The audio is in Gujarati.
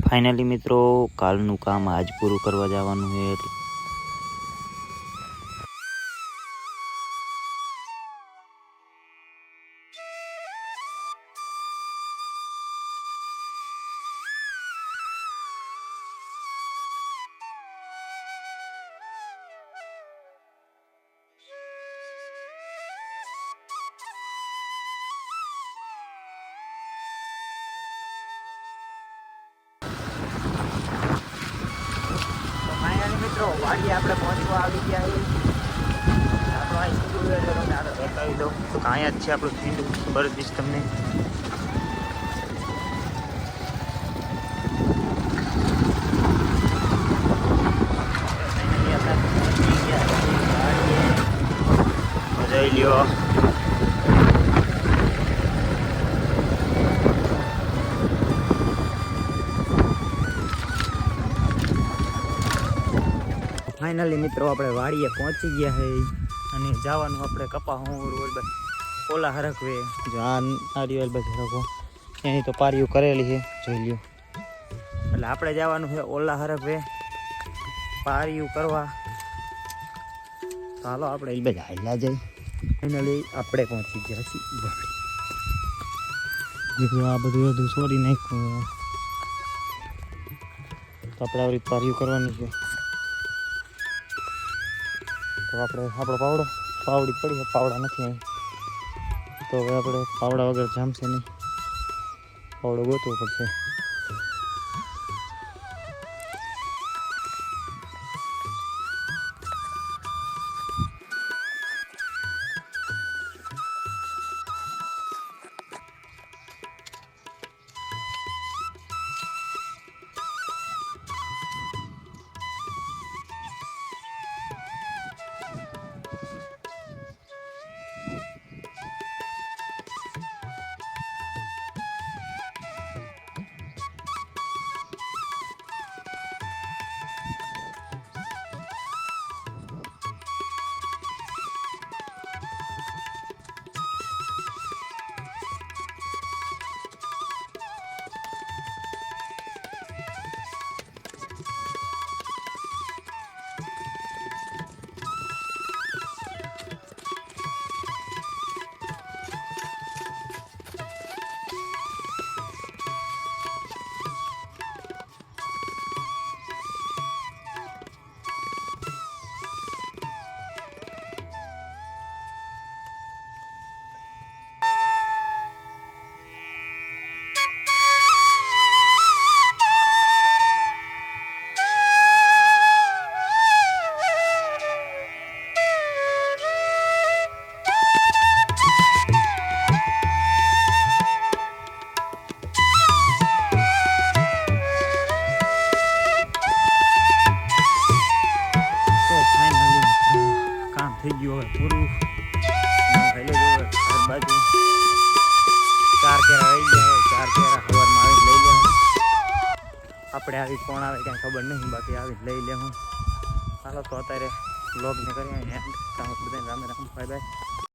ફાઇનલી મિત્રો કાલનું કામ આજ પૂરું કરવા જવાનું છે એટલે મિત્રો વાડી આપણે પહોંચવા આવી ગયા આપણો અહીં સીધું એટલે તમને આગળ બતાવી દઉં તો અહીંયા જ છે આપણું સીધું ખબર દઈશ તમને જોઈ લ્યો ફાઇનલી મિત્રો આપણે વાડીએ પહોંચી ગયા છે અને જવાનું આપણે કપા હું રોડ ઓલા હરકવે જો આ નારિયેલ બસ હરકો એની તો પારીઓ કરેલી છે જોઈ લ્યો એટલે આપણે જવાનું છે ઓલા હરકવે પારીઓ કરવા ચાલો આપણે એ બધા હાલ્યા જઈ ફાઇનલી આપણે પહોંચી ગયા છીએ વાડી આ બધું છોડી નાખ્યું તો આપણે આવી પારીઓ કરવાની છે તો આપણે આપણો પાવડી પડી છે પાવડા નથી અહીં તો હવે આપણે પાવડા વગર જામશે નહીં પાવડો ગોતવો પડશે થઈ ગયું હવે પૂરું બાજુ 4 કેરા રહી ગયા 4 કેરા સવારમાં આવી લઈ લે આપણે આવી કોણ આવે કાંઈ ખબર નહીં બાકી આવી લઈ લે હું ચાલો તો અત્યારે બ્લોગને કરીએ બધાને રામ રામ બાય બાય